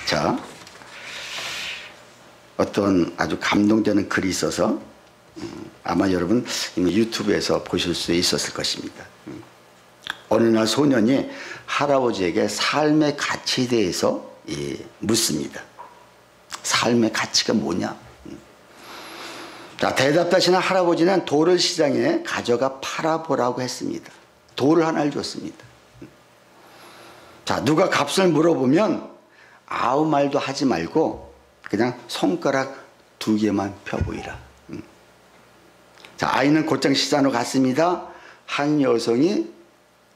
자, 어떤 아주 감동되는 글이 있어서 아마 여러분 유튜브에서 보실 수 있었을 것입니다. 어느 날 소년이 할아버지에게 삶의 가치에 대해서 묻습니다. 삶의 가치가 뭐냐? 자, 대답하시는 할아버지는 돌을 시장에 가져가 팔아보라고 했습니다. 돌을 하나를 줬습니다. 자, 누가 값을 물어보면 아무 말도 하지 말고 그냥 손가락 2개만 펴보이라. 자, 아이는 곧장 시장으로 갔습니다. 한 여성이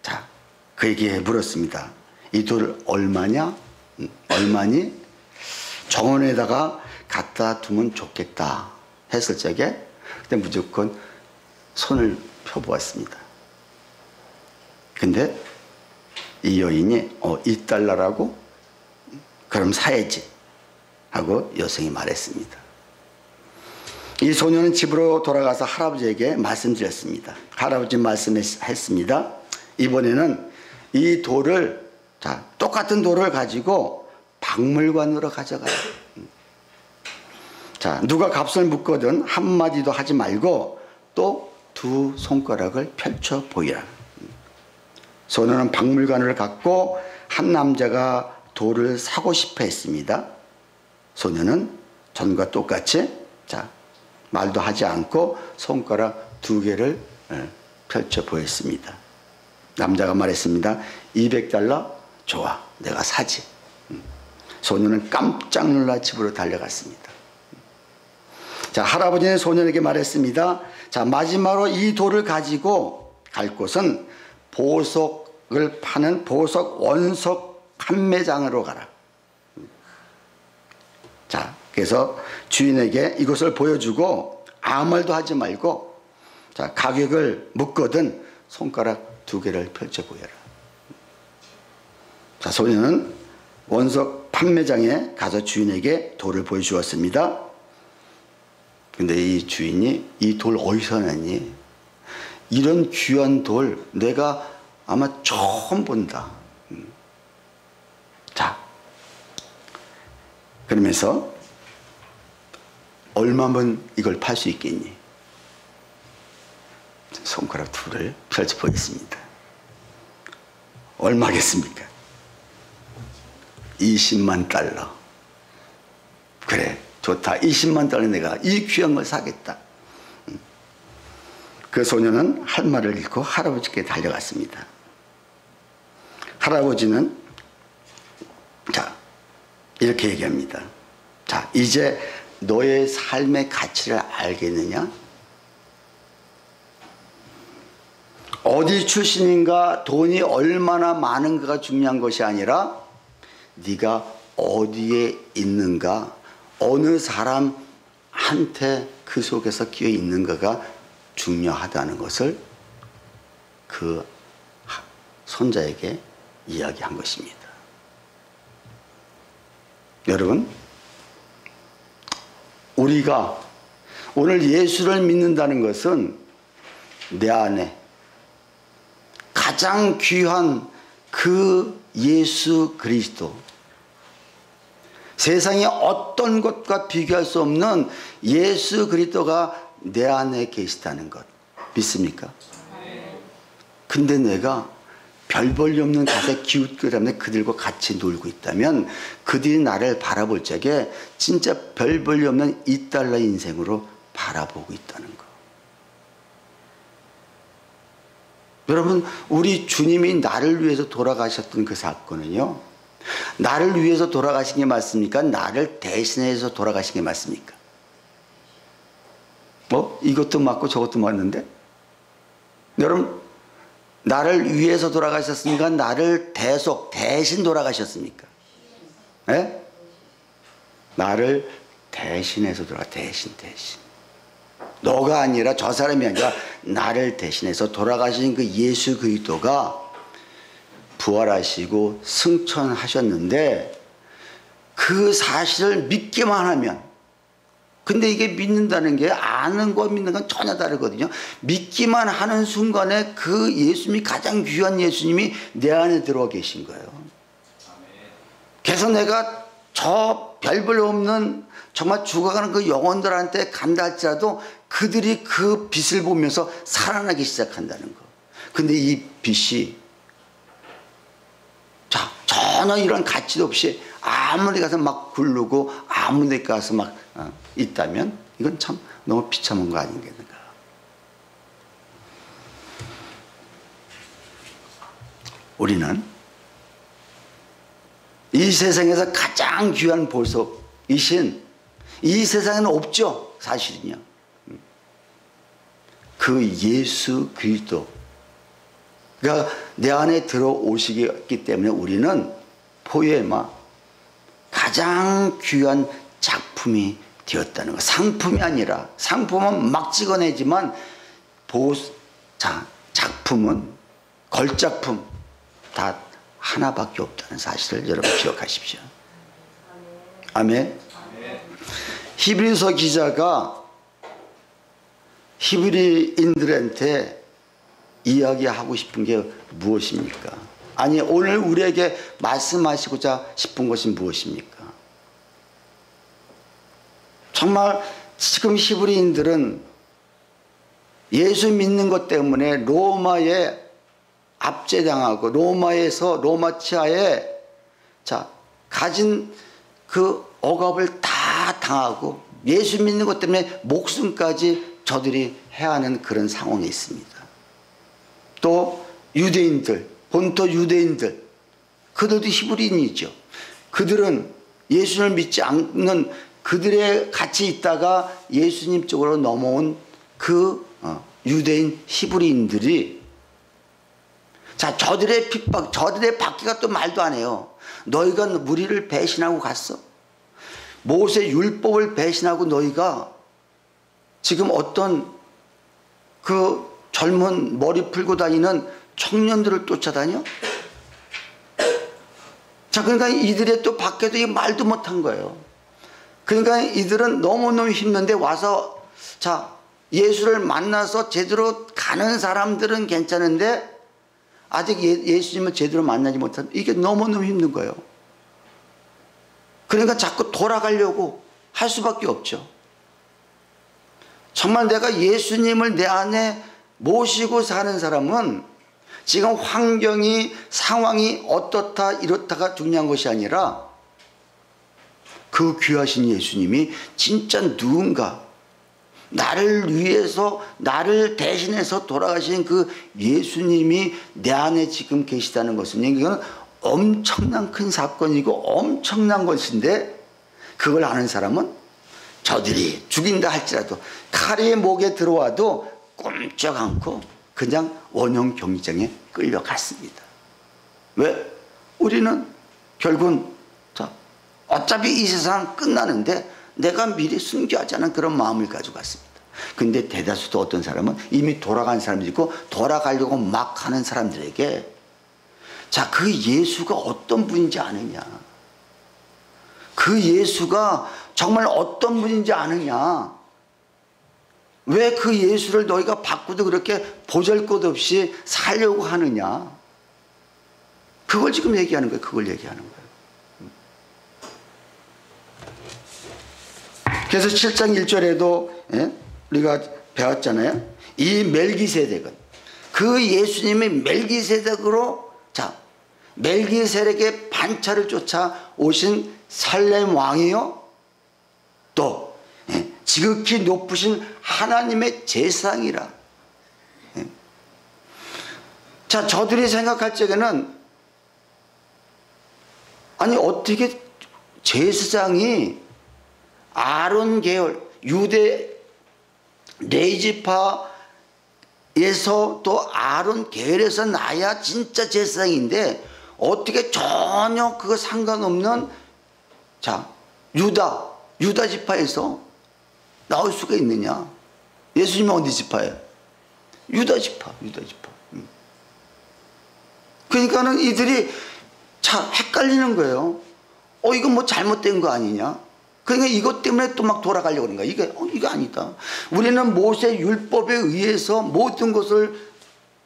자, 그에게 물었습니다. 이 돌 얼마냐? 얼마니? 정원에다가 갖다 두면 좋겠다 했을 적에 그때 무조건 손을 펴보았습니다. 근데 이 여인이 $2라고? 그럼 사야지 하고 여성이 말했습니다. 이 소년은 집으로 돌아가서 할아버지에게 말씀드렸습니다. 할아버지 말씀했습니다. 이번에는 이 돌을, 자, 똑같은 돌을 가지고 박물관으로 가져가요. 자, 누가 값을 묻거든 한마디도 하지 말고 또 2 손가락을 펼쳐 보이라. 소년은 박물관을 갔고 한 남자가 돌을 사고 싶어 했습니다. 소년은 전과 똑같이 자, 말도 하지 않고 손가락 2개를 펼쳐 보였습니다. 남자가 말했습니다. $200? 좋아, 내가 사지. 소년은 깜짝 놀라 집으로 달려갔습니다. 자, 할아버지는 소년에게 말했습니다. 자, 마지막으로 이 돌을 가지고 갈 곳은 보석을 파는 보석 원석 판매장으로 가라. 자, 그래서 주인에게 이것을 보여주고 아무 말도 하지 말고 자, 가격을 묻거든 손가락 2개를 펼쳐 보여라. 자, 소년은 원석 판매장에 가서 주인에게 돌을 보여주었습니다. 근데 이 주인이 이 돌 어디서 났니? 이런 귀한 돌 내가 아마 처음 본다. 자, 그러면서 얼마면 이걸 팔 수 있겠니? 손가락 2를 펼쳐 보겠습니다. 얼마겠습니까? $200,000. 그래, 좋다. $200,000 내가 이 귀한 걸 사겠다. 그 소년은 할 말을 잃고 할아버지께 달려갔습니다. 할아버지는 자, 이렇게 얘기합니다. 자, 이제 너의 삶의 가치를 알겠느냐? 어디 출신인가 돈이 얼마나 많은가가 중요한 것이 아니라 네가 어디에 있는가, 어느 사람한테 그 속에서 끼어 있는가가 중요하다는 것을 그 손자에게 이야기한 것입니다. 여러분, 우리가 오늘 예수를 믿는다는 것은 내 안에 가장 귀한 그 예수 그리스도, 세상의 어떤 것과 비교할 수 없는 예수 그리스도가 내 안에 계시다는 것 믿습니까? 근데 내가 별 볼일 없는 가서 기웃거리며 그들과 같이 놀고 있다면 그들이 나를 바라볼 적에 진짜 별 볼일 없는 $2 인생으로 바라보고 있다는 것. 여러분, 우리 주님이 나를 위해서 돌아가셨던 그 사건은요, 나를 위해서 돌아가신 게 맞습니까? 나를 대신해서 돌아가신 게 맞습니까? 이것도 맞고 저것도 맞는데? 여러분, 나를 위해서 돌아가셨습니까? 나를 대신 돌아가셨습니까? 네? 나를 대신해서 대신. 너가 아니라, 저 사람이 아니라 나를 대신해서 돌아가신 그 예수 그리스도가 부활하시고 승천하셨는데 그 사실을 믿기만 하면, 근데 이게 믿는다는 게 아는 거 믿는 건 전혀 다르거든요. 믿기만 하는 순간에 그 예수님이, 가장 귀한 예수님이 내 안에 들어와 계신 거예요. 그래서 내가 저 별볼 없는 정말 죽어가는 그 영혼들한테 간다 할지라도 그들이 그 빛을 보면서 살아나기 시작한다는 거. 근데 이 빛이 전혀 이런 가치도 없이 아무 데 가서 막 굴르고 아무 데 가서 막 있다면 이건 참 너무 비참한 거 아니겠는가. 우리는 이 세상에서 가장 귀한 보석이신, 이 세상에는 없죠 사실은요, 그 예수 그리스도가 내 안에 들어오시기 때문에 우리는 포에마 가장 귀한 작품이 되었다는 거. 상품이 아니라, 상품은 막 찍어내지만 작품은, 걸작품 다 하나밖에 없다는 사실을 여러분 기억하십시오. 아멘. 히브리서 기자가 히브리인들한테 이야기하고 싶은 게 무엇입니까? 아니, 오늘 우리에게 말씀하시고자 싶은 것이 무엇입니까? 정말 지금 히브리인들은 예수 믿는 것 때문에 로마에 압제당하고 로마 치하에 가진 그 억압을 다 당하고 예수 믿는 것 때문에 목숨까지 저들이 해야 하는 그런 상황에 있습니다. 또 유대인들, 본토 유대인들, 그들도 히브리인이죠. 그들은 예수를 믿지 않는, 그들의 같이 있다가 예수님 쪽으로 넘어온 그 유대인 히브리인들이 저들의 핍박, 저들의 박해가 또 말도 안 해요. 너희가 우리를 배신하고 갔어. 모세 율법을 배신하고 너희가 지금 어떤 그 젊은 머리 풀고 다니는 청년들을 쫓아다녀? 그러니까 이들의 또 밖에도 이 말도 못한 거예요. 그러니까 이들은 너무너무 힘든데 와서 예수를 만나서 제대로 가는 사람들은 괜찮은데 아직 예수님을 제대로 만나지 못한, 이게 너무너무 힘든 거예요. 그러니까 자꾸 돌아가려고 할 수밖에 없죠. 정말 내가 예수님을 내 안에 모시고 사는 사람은 지금 환경이, 상황이 어떻다 이렇다가 중요한 것이 아니라 그 귀하신 예수님이 진짜 누군가, 나를 위해서, 나를 대신해서 돌아가신 그 예수님이 내 안에 지금 계시다는 것은, 이건 엄청난 큰 사건이고 엄청난 것인데, 그걸 아는 사람은 저들이 죽인다 할지라도 칼이 목에 들어와도 꼼짝 않고 그냥 원형 경기장에 끌려갔습니다. 왜? 우리는 결국은 어차피 이 세상 끝나는데 내가 미리 순교하자는 그런 마음을 가지고 갔습니다. 근데 대다수도 어떤 사람은 이미 돌아간 사람이 있고 돌아가려고 막 하는 사람들에게 그 예수가 어떤 분인지 아느냐, 그 예수가 정말 어떤 분인지 아느냐, 왜 그 예수를 너희가 바꾸도 그렇게 보잘것없이 살려고 하느냐, 그걸 지금 얘기하는 거예요. 그걸 얘기하는 거예요. 그래서 7장 1절에도 우리가 배웠잖아요. 이 멜기세덱은, 그 예수님이 멜기세덱으로, 멜기세덱의 반차를 쫓아 오신 살렘 왕이요, 또 지극히 높으신 하나님의 제사장이라. 저들이 생각할 적에는, 아니 어떻게 제사장이 아론 계열, 유대 레이지파에서 또 아론 계열에서 나야 진짜 제사장인데 어떻게 전혀 그거 상관없는 유다 지파에서 나올 수가 있느냐. 예수님은 어디 지파예요? 유다 지파. 그러니까는 이들이 헷갈리는 거예요. 이건 뭐 잘못된 거 아니냐. 그러니까 이것 때문에 또 막 돌아가려고 하는 거야. 이거 아니다. 우리는 모세 율법에 의해서 모든 것을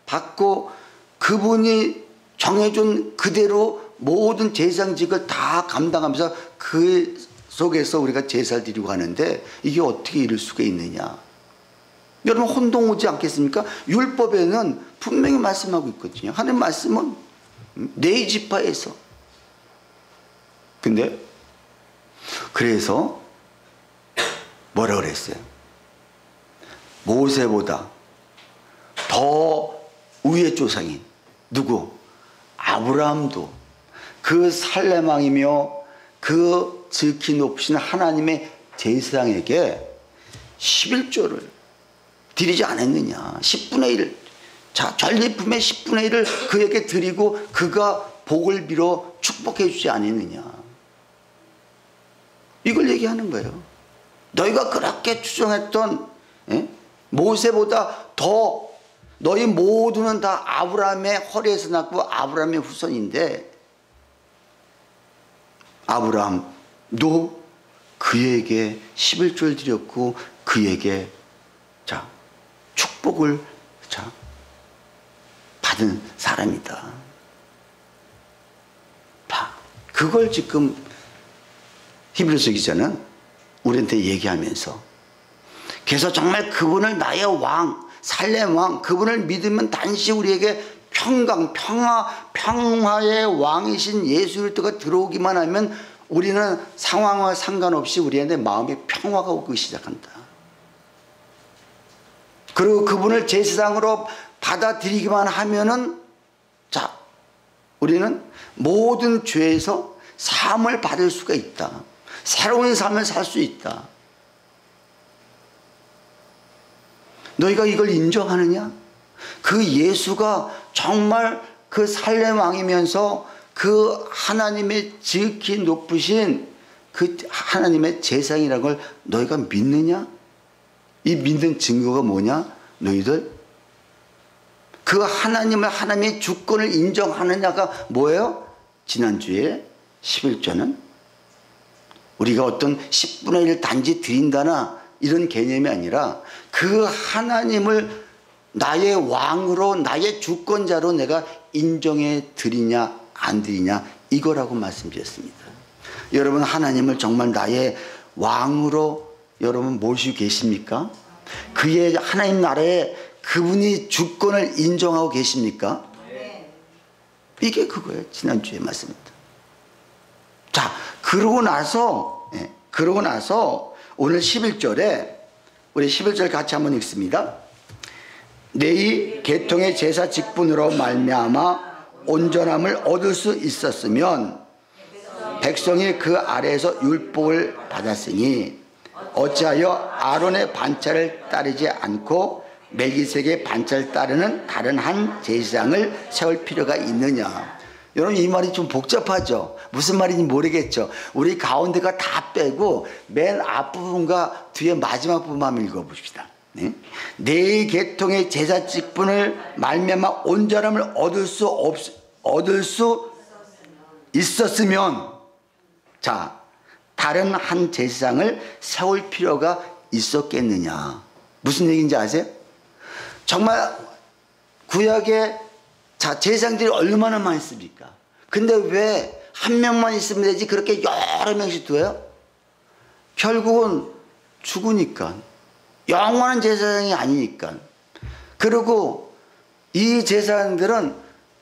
받고 그분이 정해준 그대로 모든 제사장직을 다 감당하면서 그 속에서 우리가 제사를 드리고 하는데 이게 어떻게 이룰 수가 있느냐. 여러분 혼동 오지 않겠습니까? 율법에는 분명히 말씀하고 있거든요. 하나님 말씀은 네 지파에서. 근데 그래서 뭐라 그랬어요? 모세보다 더 위의 조상인 누구? 아브라함도 그 살레망이며 그 지극히 높으신 하나님의 제사장에게 11조를 드리지 않았느냐. 10분의 1. 자, 전리품의 10분의 1을 그에게 드리고 그가 복을 빌어 축복해 주지 않았느냐. 이걸 얘기하는 거예요. 너희가 그렇게 추정했던 모세보다 더 너희 모두는 다 아브라함의 허리에서 났고 아브라함의 후손인데 아브라함도 그에게 11조를 드렸고 그에게 자 축복을 자 받은 사람이다. 자, 그걸 지금 히브리서 기자는 우리한테 얘기하면서 그래서 정말 그분을 나의 왕 살렘 왕 그분을 믿으면 단시 우리에게 평강 평화의 왕이신 예수 그리스도가 들어오기만 하면 우리는 상황과 상관없이 우리의 마음에 평화가 오기 시작한다. 그리고 그분을 제사장으로 받아들이기만 하면은 자 우리는 모든 죄에서 사함을 받을 수가 있다. 새로운 삶을 살 수 있다. 너희가 이걸 인정하느냐? 그 예수가 정말 그 살렘 왕이면서 그 하나님의 지극히 높으신 그 하나님의 제사장이라는 걸 너희가 믿느냐? 이 믿는 증거가 뭐냐? 너희들 그 하나님의 주권을 인정하느냐가 뭐예요? 지난주에 11조는 우리가 어떤 10분의 1 단지 드린다나 이런 개념이 아니라 그 하나님을 나의 왕으로 나의 주권자로 내가 인정해 드리냐 안 드리냐 이거라고 말씀드렸습니다. 여러분 하나님을 정말 나의 왕으로 여러분 모시고 계십니까? 그의 하나님 나라에 그분이 주권을 인정하고 계십니까? 이게 그거예요. 지난주에 말씀입니다. 자 그러고 나서 오늘 11절에 우리 11절 같이 한번 읽습니다. 내 계통의 제사 직분으로 말미암아 온전함을 얻을 수 있었으면 백성이 그 아래에서 율법을 받았으니 어찌하여 아론의 반차를 따르지 않고 멜기세덱의 반차를 따르는 다른 한 제사장을 세울 필요가 있느냐. 여러분 이 말이 좀 복잡하죠. 무슨 말인지 모르겠죠. 우리 가운데가 다 빼고 맨 앞부분과 뒤에 마지막 부분만 한번 읽어봅시다. 네? 네 계통의 제사 직분을 말미암아 온전함을 얻을 수 있었으면 자 다른 한 제사장을 세울 필요가 있었겠느냐. 무슨 얘기인지 아세요? 정말 구약에 자 제사장들이 얼마나 많이 씁니까? 근데 왜 한 명만 있으면 되지 그렇게 여러 명씩 둬요? 결국은 죽으니까 영원한 제사장이 아니니까. 그리고 이 제사장들은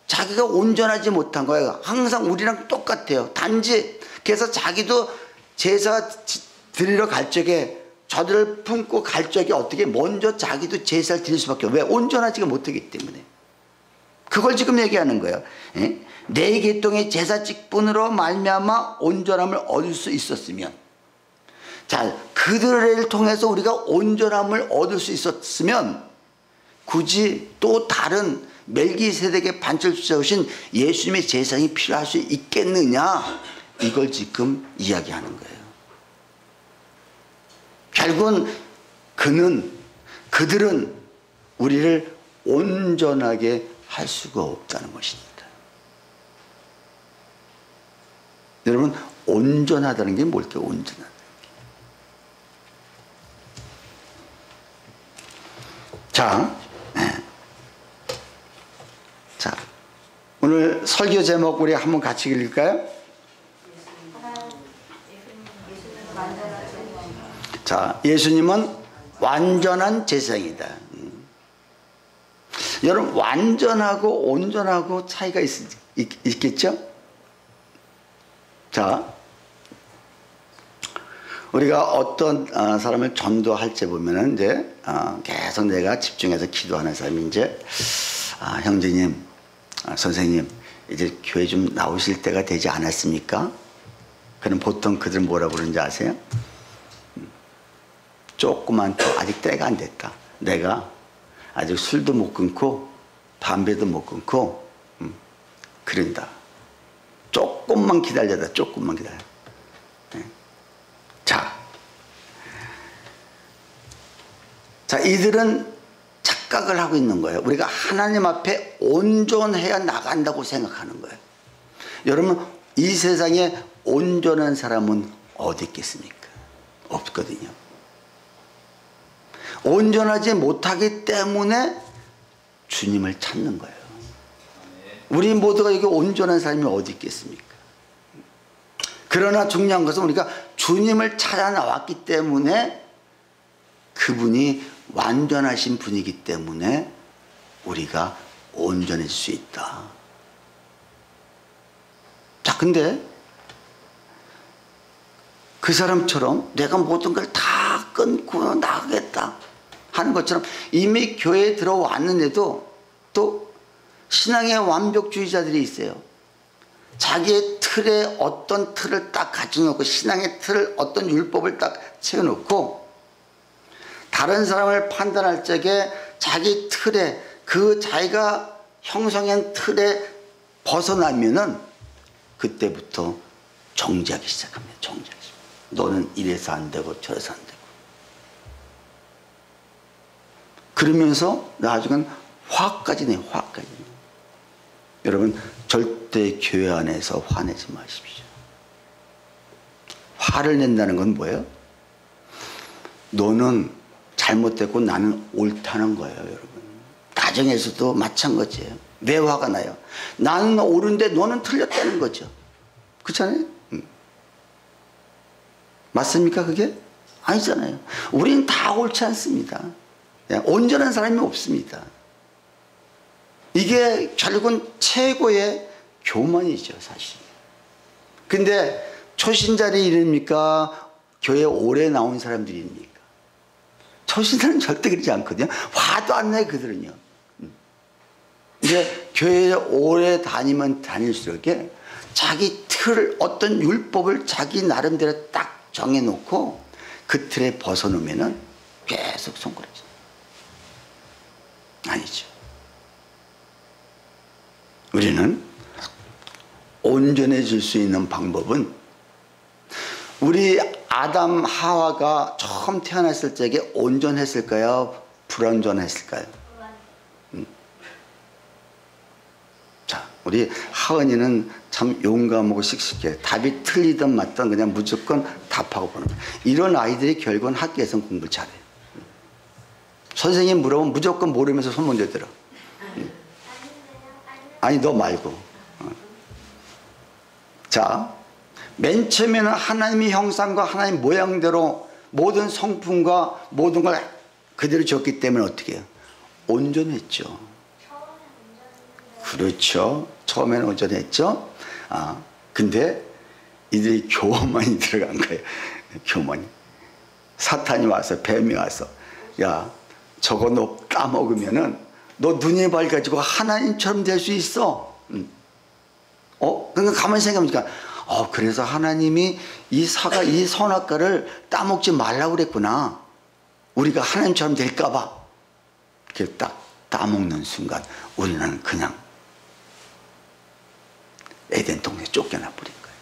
자기가 온전하지 못한 거예요. 항상 우리랑 똑같아요. 단지 그래서 자기도 제사 드리러 갈 적에 저들을 품고 갈 적에 어떻게 먼저 자기도 제사를 드릴 수밖에 없어요. 왜? 온전하지가 못하기 때문에. 그걸 지금 얘기하는 거예요. 네 계통의 제사 직분으로 말미암아 온전함을 얻을 수 있었으면 자 그들을 통해서 우리가 온전함을 얻을 수 있었으면 굳이 또 다른 멜기세덱의 반차를 주신 예수님의 제사장이 필요할 수 있겠느냐 이걸 지금 이야기하는 거예요. 결국은 그들은 우리를 온전하게 할 수가 없다는 것입니다. 여러분 온전하다는 게 뭘까요? 온전하다. 자 오늘 설교 제목 우리 한번 같이 읽을까요? 자, 예수님은 완전한 제사장이다. 여러분, 완전하고 온전하고 차이가 있겠죠? 자, 우리가 어떤 사람을 전도할 때 보면은 이제 계속 내가 집중해서 기도하는 사람이 이제 형제님, 선생님, 이제 교회 좀 나오실 때가 되지 않았습니까? 그럼 보통 그들은 뭐라고 그러는지 아세요? 조금만 더, 아직 때가 안 됐다. 내가 아직 술도 못 끊고 담배도 못 끊고 그런다. 조금만 기다려라. 조금만 기다려. 네. 자, 이들은 착각을 하고 있는 거예요. 우리가 하나님 앞에 온전해야 나간다고 생각하는 거예요. 여러분, 이 세상에 온전한 사람은 어디 있겠습니까? 없거든요. 온전하지 못하기 때문에 주님을 찾는 거예요. 우리 모두가 여기 온전한 사람이 어디 있겠습니까? 그러나 중요한 것은 우리가 주님을 찾아 나왔기 때문에 그분이 완전하신 분이기 때문에 우리가 온전해질 수 있다. 자, 근데 그 사람처럼 내가 모든 걸 다 끊고 나가겠다 하는 것처럼 이미 교회에 들어왔는데도 또 신앙의 완벽주의자들이 있어요. 자기의 틀에 어떤 틀을 딱 갖춰놓고 신앙의 틀을 어떤 율법을 딱 채워놓고 다른 사람을 판단할 적에 자기 틀에 그 자기가 형성한 틀에 벗어나면은 그때부터 정죄하기 시작합니다. 정죄하기 시작. 너는 이래서 안 되고 저래서 안 되고. 그러면서 나중엔 화까지 내요. 화까지. 여러분, 절대 교회 안에서 화내지 마십시오. 화를 낸다는 건 뭐예요? 너는 잘못됐고 나는 옳다는 거예요, 여러분. 가정에서도 마찬가지예요. 왜 화가 나요? 나는 옳은데 너는 틀렸다는 거죠. 그렇잖아요? 맞습니까, 그게? 아니잖아요. 우리는 다 옳지 않습니다. 온전한 사람이 없습니다. 이게 결국은 최고의 교만이죠, 사실. 근데 초신자들이 이릅니까? 교회 오래 나온 사람들입니까? 초신자는 절대 그러지 않거든요. 화도 안 나요, 그들은요. 이제 교회에 오래 다니면 다닐수록 자기 틀, 어떤 율법을 자기 나름대로 딱 정해놓고 그 틀에 벗어놓으면 계속 손가락질. 아니죠. 우리는 온전해질 수 있는 방법은 우리 아담 하와가 처음 태어났을 적에 온전했을까요? 불온전했을까요? 자, 우리 하은이는 참 용감하고 씩씩해. 답이 틀리든 맞든 그냥 무조건 답하고 보는 거예요. 이런 아이들이 결국은 학교에서는 공부를 잘해요. 선생님 물어보면 무조건 모르면서 손 먼저 들어. 아니, 너 말고. 자, 맨 처음에는 하나님의 형상과 하나님의 모양대로 모든 성품과 모든 걸 그대로 줬기 때문에 어떻게 해요? 온전했죠. 그렇죠. 처음에는 온전했죠. 근데 이들이 교만이 들어간 거예요. 교만이. 사탄이 와서, 뱀이 와서, 야, 저거 너 따먹으면은 너 눈이 밝아지고 하나님처럼 될 수 있어. 그러니까 가만히 생각해보니까, 그래서 하나님이 이 선악과를 따먹지 말라고 그랬구나. 우리가 하나님처럼 될까봐. 이렇게 딱 따먹는 순간 우리는 그냥 에덴 동네에 쫓겨나 버린 거예요.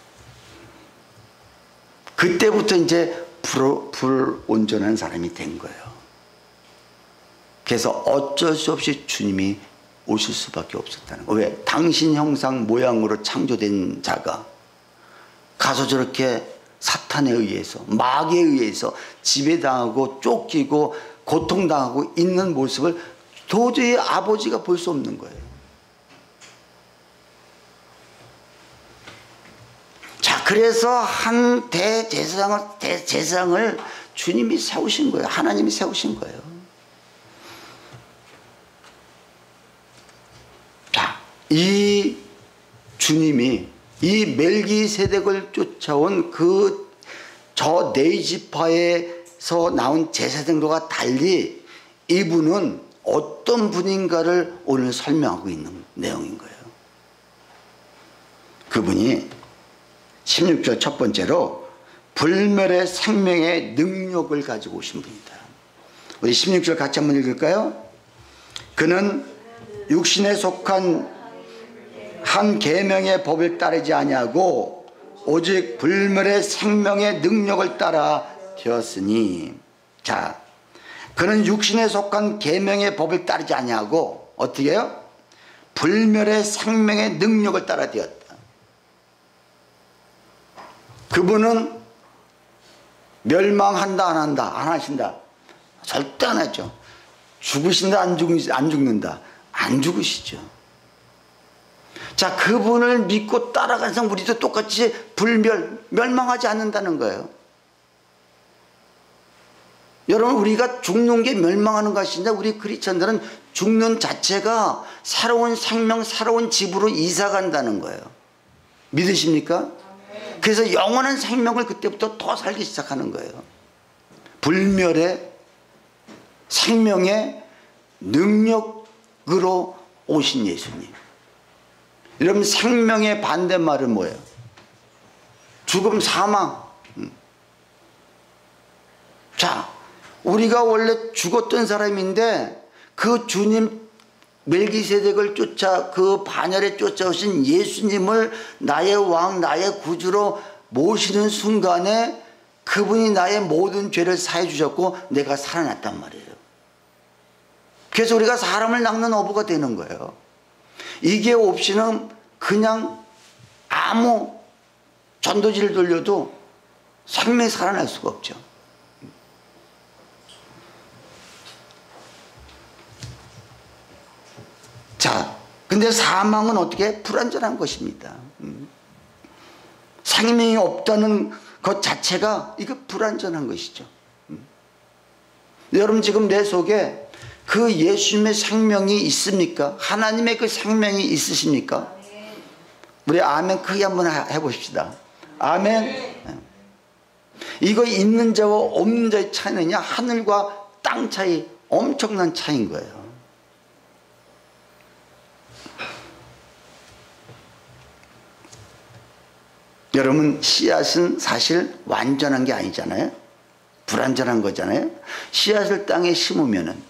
그때부터 이제 불온전한 사람이 된 거예요. 그래서 어쩔 수 없이 주님이 오실 수밖에 없었다는 거예요. 왜? 당신 형상 모양으로 창조된 자가 가서 저렇게 사탄에 의해서, 마귀에 의해서 지배당하고 쫓기고 고통당하고 있는 모습을 도저히 아버지가 볼 수 없는 거예요. 그래서 한 대제사장을 주님이 세우신 거예요. 하나님이 세우신 거예요. 자, 이 주님이 이 멜기세덱을 쫓아온 저 네 지파에서 나온 제사장들과 달리 이분은 어떤 분인가를 오늘 설명하고 있는 내용인 거예요. 그분이 16절 첫 번째로 불멸의 생명의 능력을 가지고 오신 분이다. 우리 16절 같이 한번 읽을까요? 그는 육신에 속한 한 계명의 법을 따르지 아니하고 오직 불멸의 생명의 능력을 따라 되었으니. 자, 그는 육신에 속한 계명의 법을 따르지 아니하고 어떻게 해요? 불멸의 생명의 능력을 따라 되었다. 그분은 멸망한다 안 한다? 안 하신다? 절대 안 하죠. 죽으신다 안 죽는다? 안 죽으시죠. 자, 그분을 믿고 따라가는 사람 우리도 똑같이 멸망하지 않는다는 거예요. 여러분, 우리가 죽는 게 멸망하는 것이 아니라 우리 크리스천들은 죽는 자체가 새로운 생명, 새로운 집으로 이사 간다는 거예요. 믿으십니까? 그래서 영원한 생명을 그때부터 더 살기 시작하는 거예요. 불멸의 생명의 능력으로 오신 예수님. 여러분, 생명의 반대말은 뭐예요? 죽음, 사망. 자, 우리가 원래 죽었던 사람인데 그 주님 멜기세덱을 쫓아 그 반열에 쫓아오신 예수님을 나의 왕, 나의 구주로 모시는 순간에 그분이 나의 모든 죄를 사해 주셨고 내가 살아났단 말이에요. 그래서 우리가 사람을 낚는 어부가 되는 거예요. 이게 없이는 그냥 아무 전도지를 돌려도 생명이 살아날 수가 없죠. 자, 근데 사망은 어떻게? 불완전한 것입니다. 생명이 없다는 것 자체가 이거 불완전한 것이죠. 여러분, 지금 내 속에 그 예수님의 생명이 있습니까? 하나님의 그 생명이 있으십니까? 우리 아멘 크게 한번 해보십시다. 아멘. 이거 있는 자와 없는 자의 차이는요, 하늘과 땅 차이, 엄청난 차이인 거예요. 여러분, 씨앗은 사실 완전한 게 아니잖아요. 불완전한 거잖아요. 씨앗을 땅에 심으면은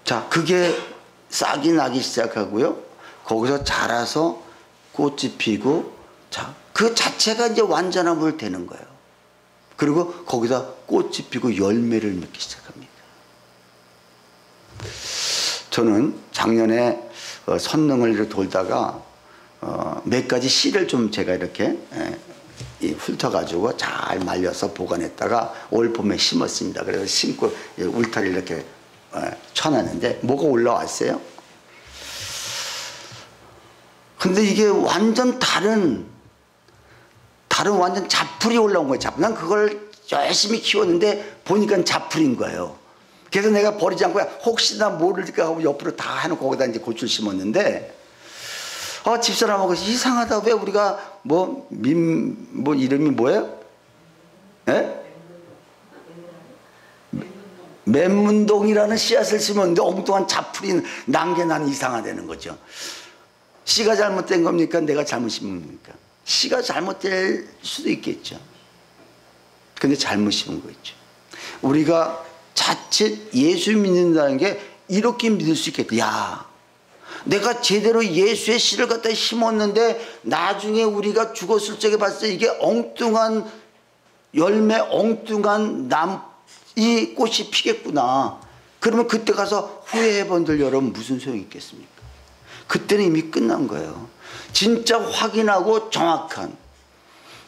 자, 그게 싹이 나기 시작하고요. 거기서 자라서 꽃이 피고, 자, 그 자체가 이제 완전함을 되는 거예요. 그리고 거기다 꽃이 피고 열매를 맺기 시작합니다. 저는 작년에 선릉을 이렇게 돌다가 몇 가지 씨를 좀 제가 이렇게 훑어가지고 잘 말려서 보관했다가 올 봄에 심었습니다. 그래서 심고 울타리 이렇게 쳐놨는데 뭐가 올라왔어요. 근데 이게 완전 다른 완전 잡풀이 올라온 거예요. 난 그걸 열심히 키웠는데 보니까 잡풀인 거예요. 그래서 내가 버리지 않고 혹시나 모를까 하고 옆으로 다 해놓고 거기다 이제 고추를 심었는데, 집사람하고 이상하다. 왜 우리가 뭐 이름이 뭐예요? 예? 맨문동이라는 씨앗을 심었는데 엉뚱한 잡풀이 난 게 나는 이상하다는 거죠. 씨가 잘못된 겁니까? 내가 잘못 심은 겁니까? 씨가 잘못될 수도 있겠죠. 근데 잘못 심은 거겠죠. 우리가 자칫 예수 믿는다는 게 이렇게 믿을 수 있겠다. 야, 내가 제대로 예수의 씨를 갖다 심었는데 나중에 우리가 죽었을 적에 봤을 때 이게 엉뚱한 열매, 엉뚱한 이 꽃이 피겠구나. 그러면 그때 가서 후회해본들 여러분 무슨 소용이 있겠습니까? 그때는 이미 끝난 거예요. 진짜 확인하고 정확한.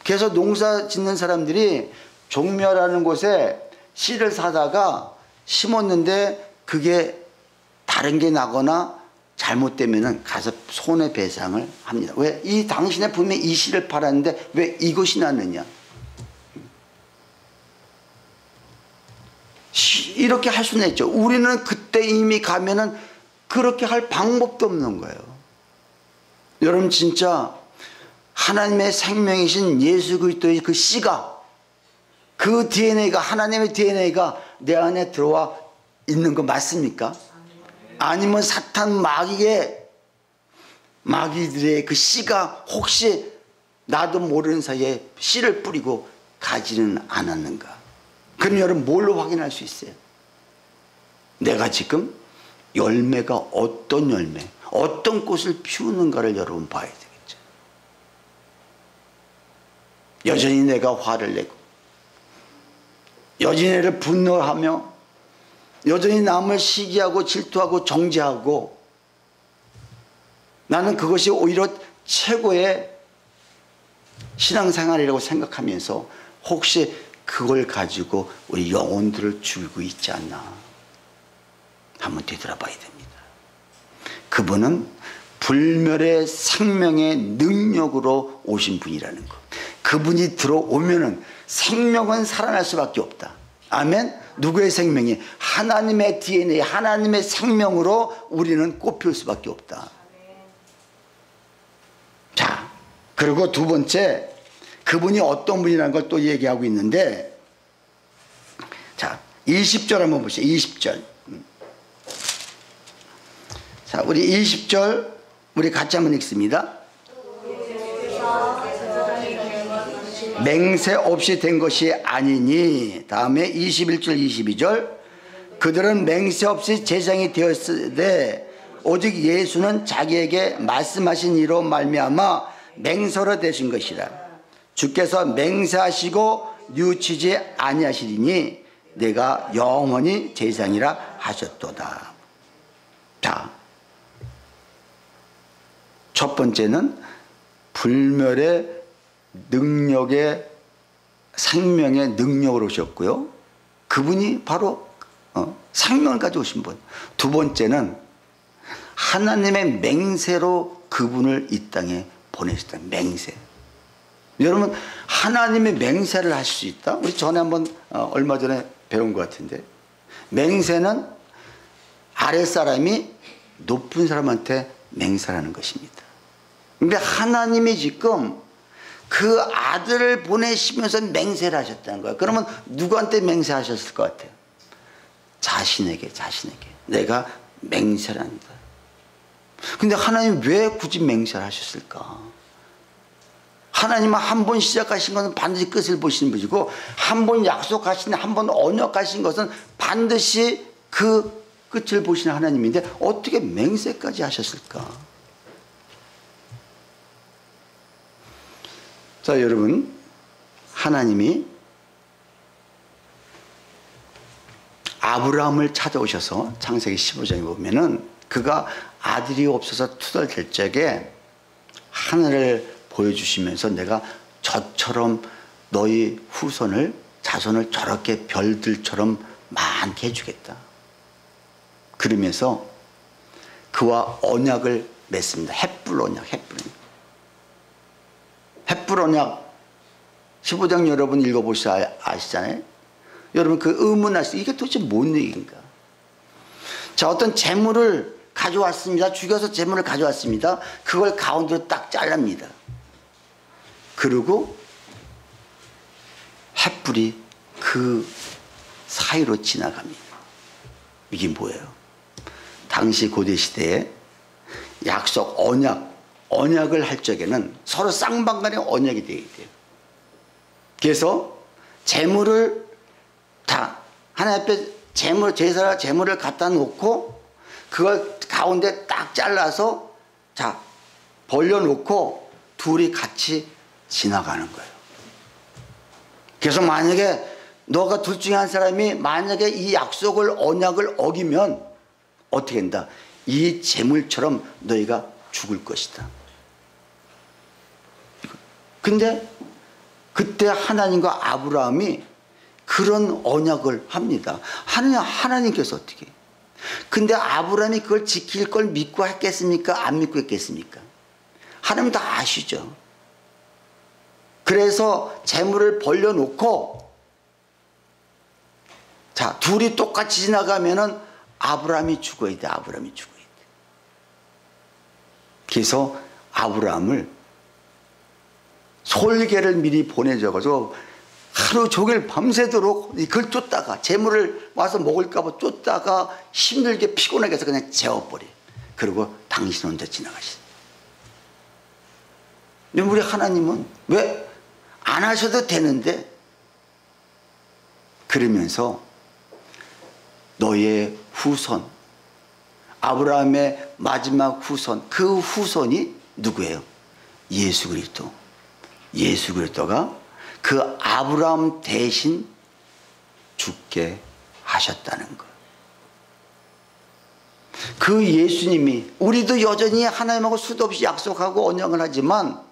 그래서 농사 짓는 사람들이 종묘라는 곳에 씨를 사다가 심었는데 그게 다른 게 나거나 잘못되면 가서 손해배상을 합니다. 왜? 이 당신의 분명히 이 씨를 팔았는데 왜 이것이 났느냐? 이렇게 할 수는 있죠. 우리는 그때 이미 가면은 그렇게 할 방법도 없는 거예요. 여러분 진짜 하나님의 생명이신 예수 그리스도의 그 씨가, 그 DNA가, 하나님의 DNA가 내 안에 들어와 있는 거 맞습니까? 아니면 사탄 마귀들의 그 씨가 혹시 나도 모르는 사이에 씨를 뿌리고 가지는 않았는가? 그럼 여러분 뭘로 확인할 수 있어요? 내가 지금 열매가 어떤 열매, 어떤 꽃을 피우는가를 여러분 봐야 되겠죠. 여전히 내가 화를 내고, 여전히 내를 분노하며, 여전히 남을 시기하고 질투하고 정죄하고, 나는 그것이 오히려 최고의 신앙생활이라고 생각하면서 혹시 그걸 가지고 우리 영혼들을 죽이고 있지 않나 한번 되돌아봐야 됩니다. 그분은 불멸의 생명의 능력으로 오신 분이라는 것. 그분이 들어오면은 생명은 살아날 수밖에 없다. 아멘. 누구의 생명이? 하나님의 DNA, 하나님의 생명으로 우리는 꽃피울 수밖에 없다. 자, 그리고 두 번째, 그분이 어떤 분이라는 걸 또 얘기하고 있는데, 자 20절 한번 보시죠. 20절. 자, 우리 20절 우리 같이 한번 읽습니다. 맹세 없이 된 것이 아니니, 다음에 21절 22절, 그들은 맹세 없이 제사장이 되었으되 오직 예수는 자기에게 말씀하신 이로 말미암아 맹세로 되신 것이라. 주께서 맹세하시고 뉘우치지 아니하시리니 내가 영원히 제사장이라 하셨도다. 자, 첫 번째는 불멸의 능력의 생명의 능력으로 오셨고요. 그분이 바로 생명을 가지고 오신 분. 두 번째는 하나님의 맹세로 그분을 이 땅에 보내셨다. 맹세. 여러분 하나님의 맹세를 하실 수 있다? 우리 전에 한번 얼마 전에 배운 것 같은데, 맹세는 아랫사람이 높은 사람한테 맹세하는 것입니다. 근데 하나님이 지금 그 아들을 보내시면서 맹세를 하셨다는 거예요. 그러면 누구한테 맹세하셨을 것 같아요? 자신에게 내가 맹세를 한다. 근데 하나님 왜 굳이 맹세를 하셨을까? 하나님은 한 번 시작하신 것은 반드시 끝을 보시는 분이고, 한 번 약속하신, 한 번 언약하신 것은 반드시 그 끝을 보시는 하나님인데 어떻게 맹세까지 하셨을까? 자, 여러분, 하나님이 아브라함을 찾아오셔서 창세기 15장에 보면은 그가 아들이 없어서 투덜댈 적에 하늘을 보여주시면서 내가 저처럼 너희 후손을, 자손을 저렇게 별들처럼 많게 해주겠다. 그러면서 그와 언약을 맺습니다. 헷불 언약. 헷불 언약 15장 여러분 읽어보셔야 아시잖아요. 여러분 그 의문하시죠. 이게 도대체 뭔 얘기인가? 자, 어떤 재물을 가져왔습니다. 죽여서 재물을 가져왔습니다. 그걸 가운데로 딱 잘랍니다. 그리고 햇불이 그 사이로 지나갑니다. 이게 뭐예요? 당시 고대시대에 약속, 언약을 할 적에는 서로 쌍방간의 언약이 되어야 돼요. 그래서 재물을 다 하나님 앞에 제사 재물을 갖다 놓고 그걸 가운데 딱 잘라서 자 벌려놓고 둘이 같이 지나가는 거예요. 그래서 만약에 너가 둘 중에 한 사람이 만약에 이 약속을, 언약을 어기면 어떻게 된다? 이 재물처럼 너희가 죽을 것이다. 근데 그때 하나님과 아브라함이 그런 언약을 합니다. 하나님께서 어떻게? 근데 아브라함이 그걸 지킬 걸 믿고 했겠습니까? 안 믿고 했겠습니까? 하나님 다 아시죠. 그래서 재물을 벌려놓고, 자, 둘이 똑같이 지나가면은 아브라함이 죽어야 돼. 아브라함이 죽어야 돼. 그래서 아브라함을 솔개를 미리 보내줘가지고 하루 종일 밤새도록 그걸 쫓다가, 재물을 와서 먹을까봐 쫓다가 힘들게 피곤하게 해서 그냥 재워버려. 그리고 당신 혼자 지나가시다. 근데 우리 하나님은 왜 안 하셔도 되는데, 그러면서 너의 후손, 아브라함의 마지막 후손, 그 후손이 누구예요? 예수 그리스도. 예수 그리스도가 그 아브라함 대신 죽게 하셨다는 것. 그 예수님이, 우리도 여전히 하나님하고 수도 없이 약속하고 언약을 하지만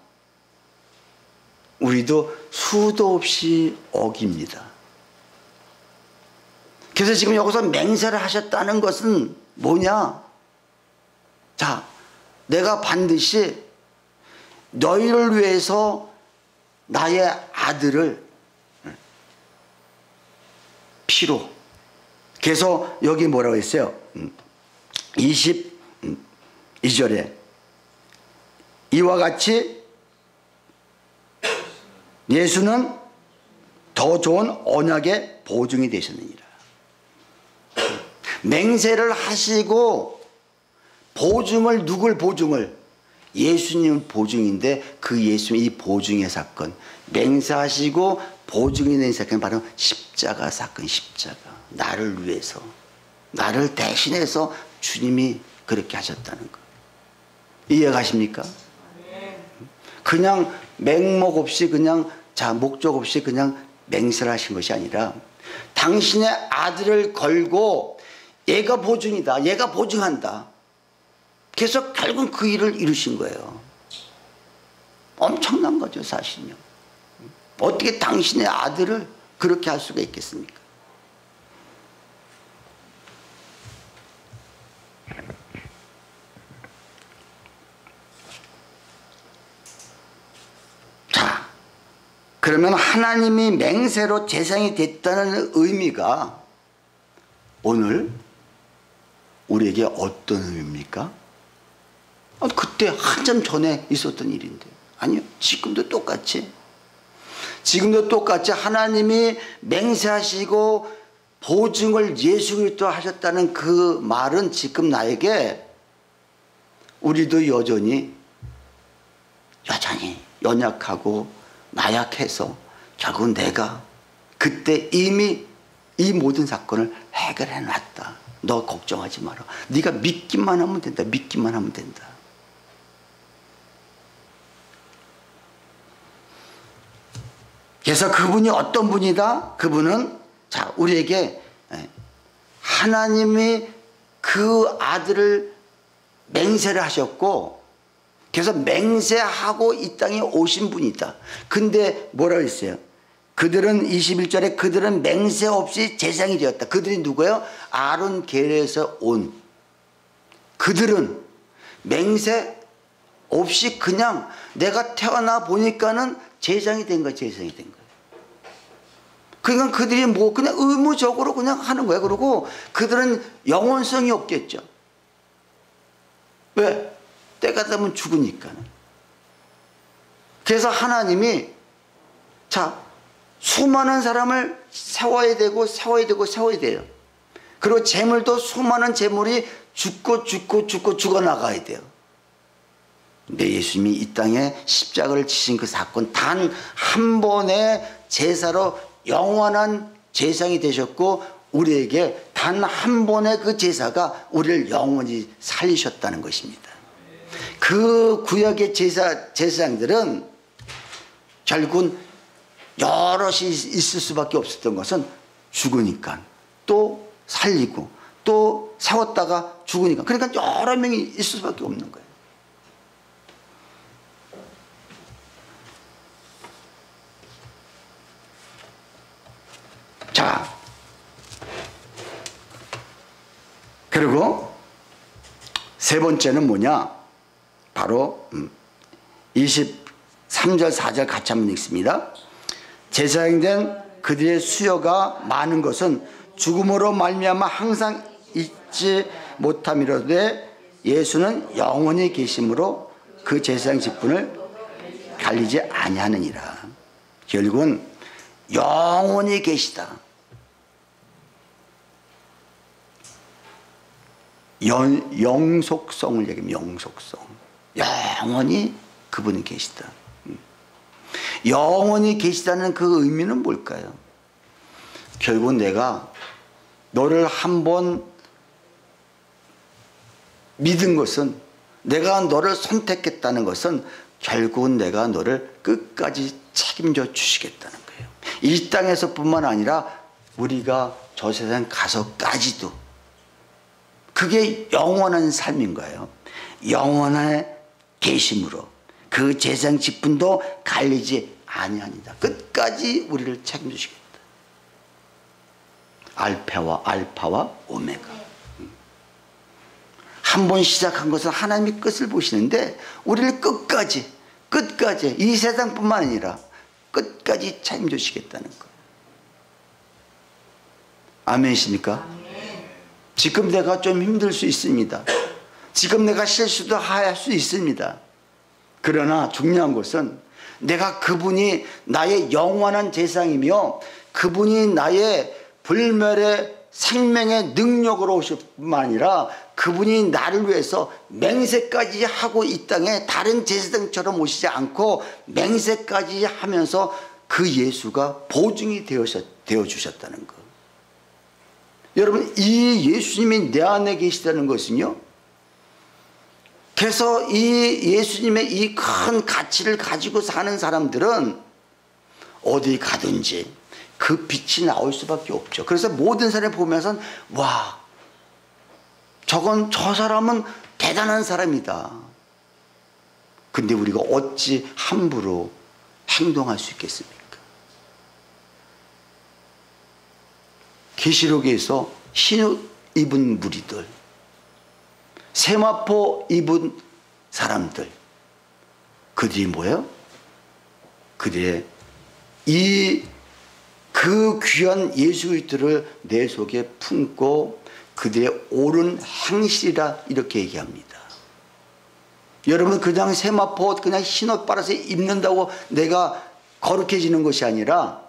우리도 수도 없이 어깁니다. 그래서 지금 여기서 맹세를 하셨다는 것은 뭐냐? 자, 내가 반드시 너희를 위해서 나의 아들을 피로. 그래서 여기 뭐라고 했어요? 22절에 이와 같이 예수는 더 좋은 언약의 보증이 되셨느니라. 맹세를 하시고 보증을, 누굴 보증을? 예수님 보증인데, 그 예수님 이 보증의 사건, 맹세하시고 보증이 된 사건이 바로 십자가 사건. 십자가, 나를 위해서, 나를 대신해서 주님이 그렇게 하셨다는 거 이해가십니까? 그냥 맹목 없이, 그냥 목적 없이 그냥 맹세를 하신 것이 아니라 당신의 아들을 걸고 얘가 보증이다, 얘가 보증한다. 그래서 결국 그 일을 이루신 거예요. 엄청난 거죠, 사실은요. 어떻게 당신의 아들을 그렇게 할 수가 있겠습니까? 자, 그러면 하나님이 맹세로 제상이 됐다는 의미가 오늘 우리에게 어떤 의미입니까? 그때 한참 전에 있었던 일인데. 아니요, 지금도 똑같이 하나님이 맹세하시고 보증을 예수 그리스도 하셨다는 그 말은 지금 나에게, 우리도 여전히 연약하고 나약해서 결국 내가 그때 이미 이 모든 사건을 해결해 놨다. 너 걱정하지 마라. 네가 믿기만 하면 된다. 믿기만 하면 된다. 그래서 그분이 어떤 분이다? 그분은, 자, 우리에게 하나님이 그 아들을 맹세를 하셨고, 그래서 맹세하고 이 땅에 오신 분이다. 근데 뭐라고 했어요? 그들은 21절에 그들은 맹세 없이 제사장이 되었다. 그들이 누구예요? 아론 계열에서 온. 그들은 맹세 없이 그냥 내가 태어나 보니까는 제사장이 된 거야. 제사장이 된 거야. 그러니까 그들이 뭐 그냥 의무적으로 그냥 하는 거야. 그리고 그들은 영원성이 없겠죠. 왜? 때가 되면 죽으니까. 그래서 하나님이, 자, 수많은 사람을 세워야 되고 세워야 되고 세워야 돼요. 그리고 재물도 수많은 재물이 죽어나가야 돼요. 근데 예수님이 이 땅에 십자가를 지신 그 사건, 단 한 번의 제사로 영원한 제사장이 되셨고, 우리에게 단 한 번의 그 제사가 우리를 영원히 살리셨다는 것입니다. 그 구약의 제사장들은 결국은 여럿이 있을 수밖에 없었던 것은 죽으니까, 또 살리고 또 세웠다가 죽으니까, 그러니까 여러 명이 있을 수밖에 없는 거예요. 자, 그리고 세 번째는 뭐냐? 바로 23절 4절 같이 한번 읽습니다. 제사장이 된 그들의 수요가 많은 것은 죽음으로 말미암아 항상 잊지 못함이로되 예수는 영원히 계심으로 그 제사장 직분을 갈리지 아니하느니라. 결국은 영원히 계시다. 영속성을 얘기합니다. 영속성. 영원히 그분이 계시다. 영원히 계시다는 그 의미는 뭘까요? 결국 내가 너를 한번 믿은 것은, 내가 너를 선택했다는 것은 결국은 내가 너를 끝까지 책임져 주시겠다는 거예요. 이 땅에서뿐만 아니라 우리가 저 세상 가서까지도. 그게 영원한 삶인 거예요. 영원한 계심으로 그 제사장 직분도 갈리지 아니하니다. 끝까지 우리를 책임지시겠다. 알파와 오메가. 한 번 시작한 것은 하나님이 끝을 보시는데 우리를 끝까지 이 세상뿐만 아니라 끝까지 책임지시겠다는 거예요. 아멘이십니까? 지금 내가 좀 힘들 수 있습니다. 지금 내가 실수도 할 수 있습니다. 그러나 중요한 것은 내가 그분이 나의 영원한 제사장이며 그분이 나의 불멸의 생명의 능력으로 오실 뿐만 아니라 그분이 나를 위해서 맹세까지 하고 이 땅에 다른 제사장처럼 오시지 않고 맹세까지 하면서 그 예수가 보증이 되어 주셨다는 것. 여러분, 이 예수님이 내 안에 계시다는 것은요, 그래서 이 예수님의 이 큰 가치를 가지고 사는 사람들은 어디 가든지 그 빛이 나올 수밖에 없죠. 그래서 모든 사람을 보면서 와, 저 사람은 대단한 사람이다. 근데 우리가 어찌 함부로 행동할 수 있겠습니까? 계시록에서 흰옷 입은 무리들, 세마포 입은 사람들, 그들이 뭐예요? 그들의 그 귀한 예수 그리스도를 내 속에 품고 그들의 옳은 행실이라 이렇게 얘기합니다. 여러분, 그냥 세마포 그냥 흰옷 빨아서 입는다고 내가 거룩해지는 것이 아니라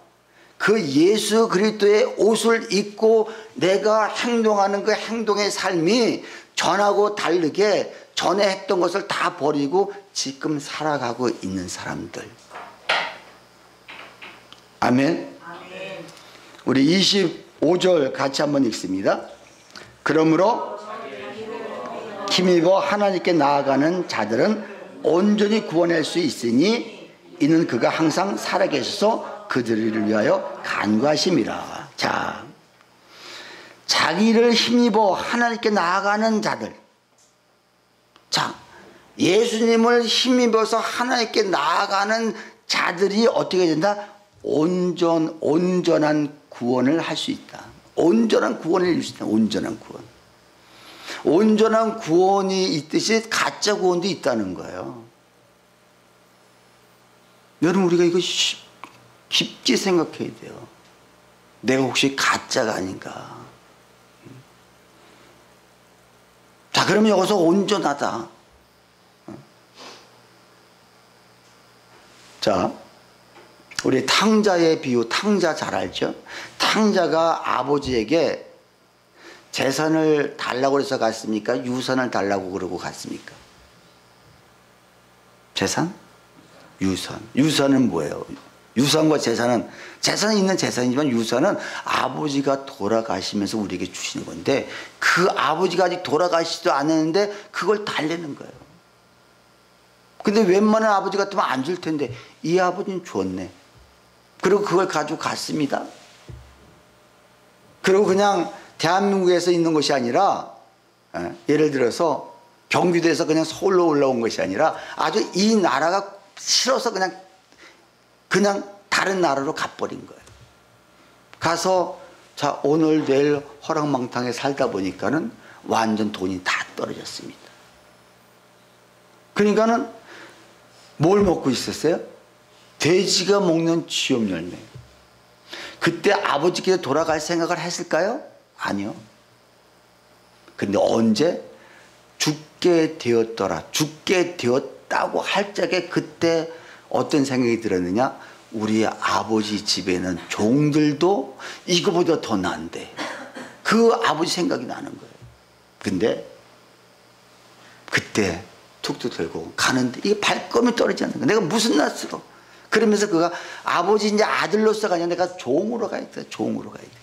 그 예수 그리스도의 옷을 입고 내가 행동하는 그 행동의 삶이 전하고 다르게 전에 했던 것을 다 버리고 지금 살아가고 있는 사람들. 아멘. 우리 25절 같이 한번 읽습니다. 그러므로 힘입어 하나님께 나아가는 자들은 온전히 구원할 수 있으니 이는 그가 항상 살아계셔서 그들을 위하여 간구하심이라. 자, 자기를 힘입어 하나님께 나아가는 자들. 자, 예수님을 힘입어서 하나님께 나아가는 자들이 어떻게 된다? 온전한 구원을 할 수 있다. 온전한 구원을 이룰 수 있다. 온전한 구원. 온전한 구원이 있듯이 가짜 구원도 있다는 거예요. 여러분, 우리가 이거 깊게 생각해야 돼요. 내가 혹시 가짜가 아닌가. 자, 그러면 여기서 온전하다. 자, 우리 탕자의 비유, 탕자 잘 알죠? 탕자가 아버지에게 재산을 달라고 해서 갔습니까? 유산을 달라고 그러고 갔습니까? 재산? 유산. 유산은 뭐예요? 유산과 재산은 있는 재산이지만 유산은 아버지가 돌아가시면서 우리에게 주시는 건데 그 아버지가 아직 돌아가시지도 않았는데 그걸 달래는 거예요. 근데 웬만한 아버지 같으면 안 줄 텐데 이 아버지는 줬네. 그리고 그걸 가지고 갔습니다. 그리고 그냥 대한민국에서 있는 것이 아니라 예를 들어서 경기도에서 그냥 서울로 올라온 것이 아니라 아주 이 나라가 싫어서 그냥 다른 나라로 가버린 거예요. 가서 자, 오늘 내일 허랑방탕에 살다 보니까는 완전 돈이 다 떨어졌습니다. 그러니까는 뭘 먹고 있었어요? 돼지가 먹는 쥐염 열매. 그때 아버지께서 돌아갈 생각을 했을까요? 아니요. 근데 언제? 죽게 되었더라, 죽게 되었다고 할 적에 그때 어떤 생각이 들었느냐? 우리 아버지 집에는 종들도 이거보다 더 난데. 그 아버지 생각이 나는 거예요. 근데 그때 툭툭 들고 가는데 이게 발걸음이 떨어지지 않는 거야. 내가 무슨 낯으로. 그러면서 그가 아버지 이제 아들로서가 아니라 내가 종으로 가야겠다. 종으로 가야겠다.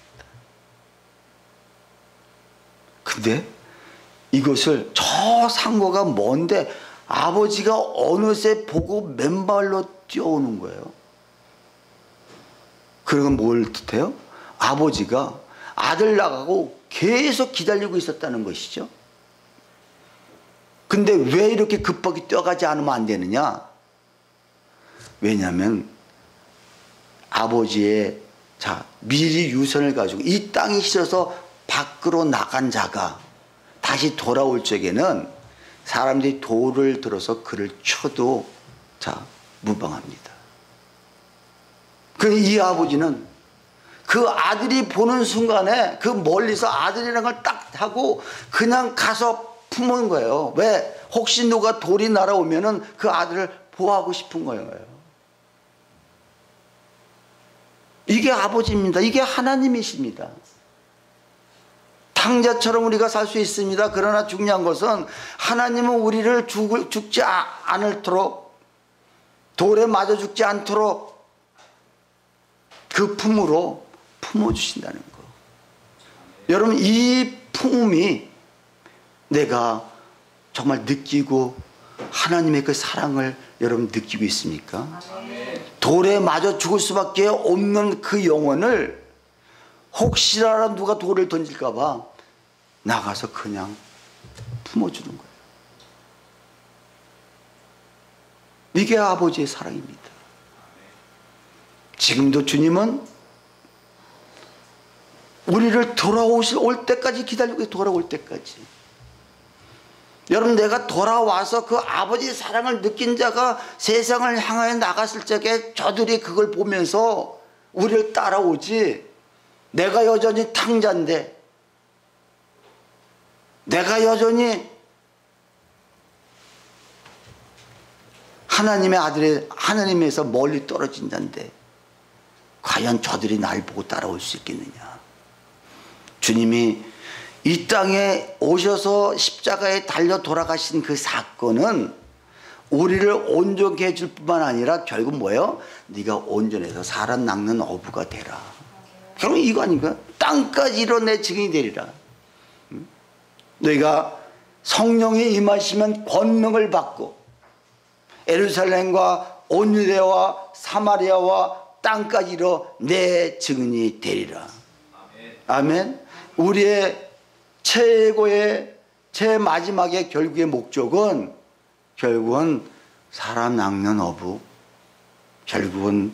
근데 이것을 저 상고가 먼데 아버지가 어느새 보고 맨발로 뛰어오는 거예요. 그러면 뭘 뜻해요? 아버지가 아들 나가고 계속 기다리고 있었다는 것이죠. 근데 왜 이렇게 급하게 뛰어가지 않으면 안 되느냐? 왜냐하면 아버지의 미리 유선을 가지고 이 땅이 싫어서 밖으로 나간 자가 다시 돌아올 적에는 사람들이 돌을 들어서 그를 쳐도 무방합니다. 그런데 이 아버지는 그 아들이 보는 순간에 그 멀리서 아들이라는 걸 딱 하고 그냥 가서 품은 거예요. 왜? 혹시 누가 돌이 날아오면은 그 아들을 보호하고 싶은 거예요. 이게 아버지입니다. 이게 하나님이십니다. 탕자처럼 우리가 살 수 있습니다. 그러나 중요한 것은 하나님은 우리를 죽지 않도록, 돌에 맞아 죽지 않도록 그 품으로 품어주신다는 거. 여러분, 이 품음이 내가 정말 느끼고 하나님의 그 사랑을 여러분 느끼고 있습니까? 돌에 맞아 죽을 수밖에 없는 그 영혼을 혹시라도 누가 돌을 던질까 봐 나가서 그냥 품어주는 거예요. 이게 아버지의 사랑입니다. 지금도 주님은 우리를 올 때까지 기다리고, 돌아올 때까지. 여러분, 내가 돌아와서 그 아버지의 사랑을 느낀 자가 세상을 향하여 나갔을 적에 저들이 그걸 보면서 우리를 따라오지, 내가 여전히 탕자인데, 내가 여전히 하나님의 아들의, 하나님에서 멀리 떨어진 자인데 과연 저들이 날 보고 따라올 수 있겠느냐. 주님이 이 땅에 오셔서 십자가에 달려 돌아가신 그 사건은 우리를 온전케 해줄 뿐만 아니라 결국 뭐예요? 네가 온전해서 사람 낚는 어부가 되라. 결국 이거 아닌가? 땅까지 이뤄 내 증인이 되리라. 너희가 성령이 임하시면 권능을 받고 예루살렘과 온 유대와 사마리아와 땅까지 이뤄 내 증인이 되리라. 아멘. 우리의 최고의 제 마지막의 결국의 목적은 결국은 사람 낚는 어부, 결국은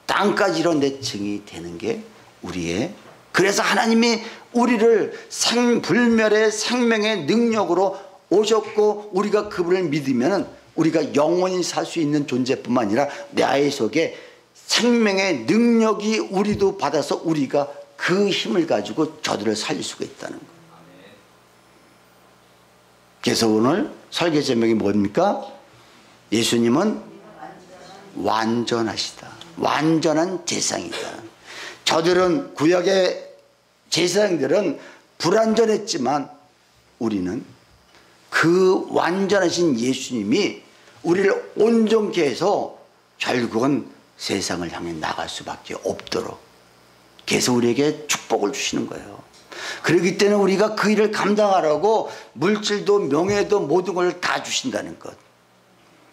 땅까지 이뤄 내 증인이 되는 게 우리의, 그래서 하나님이 우리를 불멸의 생명의 능력으로 오셨고 우리가 그분을 믿으면 우리가 영원히 살 수 있는 존재뿐만 아니라 내 아이 속에 생명의 능력이 우리도 받아서 우리가 그 힘을 가지고 저들을 살릴 수가 있다는 거예요. 그래서 오늘 설교 제목이 뭡니까? 예수님은 완전하시다. 완전한 제사장이다. 저들은, 구약의 제사장들은 불완전했지만 우리는 그 완전하신 예수님이 우리를 온전케 해서 결국은 세상을 향해 나갈 수밖에 없도록, 그래서 우리에게 축복을 주시는 거예요. 그렇기 때문에 우리가 그 일을 감당하라고 물질도 명예도 모든 걸 다 주신다는 것,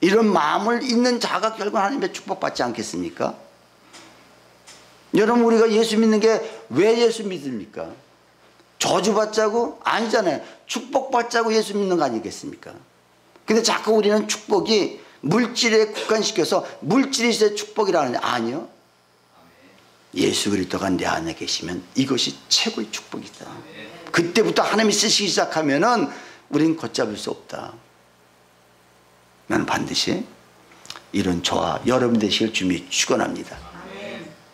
이런 마음을 있는 자가 결국 하나님의 축복받지 않겠습니까? 여러분, 우리가 예수 믿는 게 왜 예수 믿습니까? 저주받자고? 아니잖아요. 축복받자고 예수 믿는 거 아니겠습니까? 근데 자꾸 우리는 축복이 물질에 국한시켜서 물질이 있어야 축복이라는, 아니요. 예수 그리스도가 내 안에 계시면 이것이 최고의 축복이다. 그때부터 하나님이 쓰시기 시작하면은 우린 걷잡을 수 없다. 나는 반드시 이런 저와 여러분 되시길 주님이 축원합니다.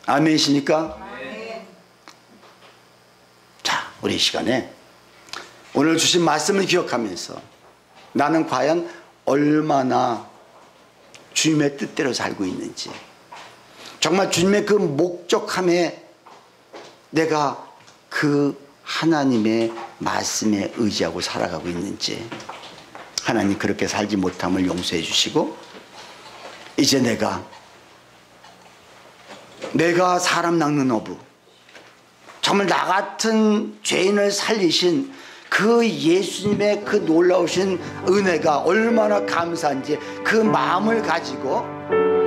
아멘이십니까? 자, 우리 이 시간에 오늘 주신 말씀을 기억하면서 나는 과연 얼마나 주님의 뜻대로 살고 있는지, 정말 주님의 그 목적함에 내가 그 하나님의 말씀에 의지하고 살아가고 있는지, 하나님 그렇게 살지 못함을 용서해 주시고 이제 내가 사람 낚는 어부, 정말 나 같은 죄인을 살리신 그 예수님의 그 놀라우신 은혜가 얼마나 감사한지 그 마음을 가지고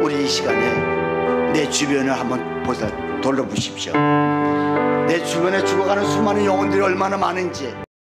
우리 이 시간에 내 주변을 한번 돌아보십시오. 내 주변에 죽어가는 수많은 영혼들이 얼마나 많은지,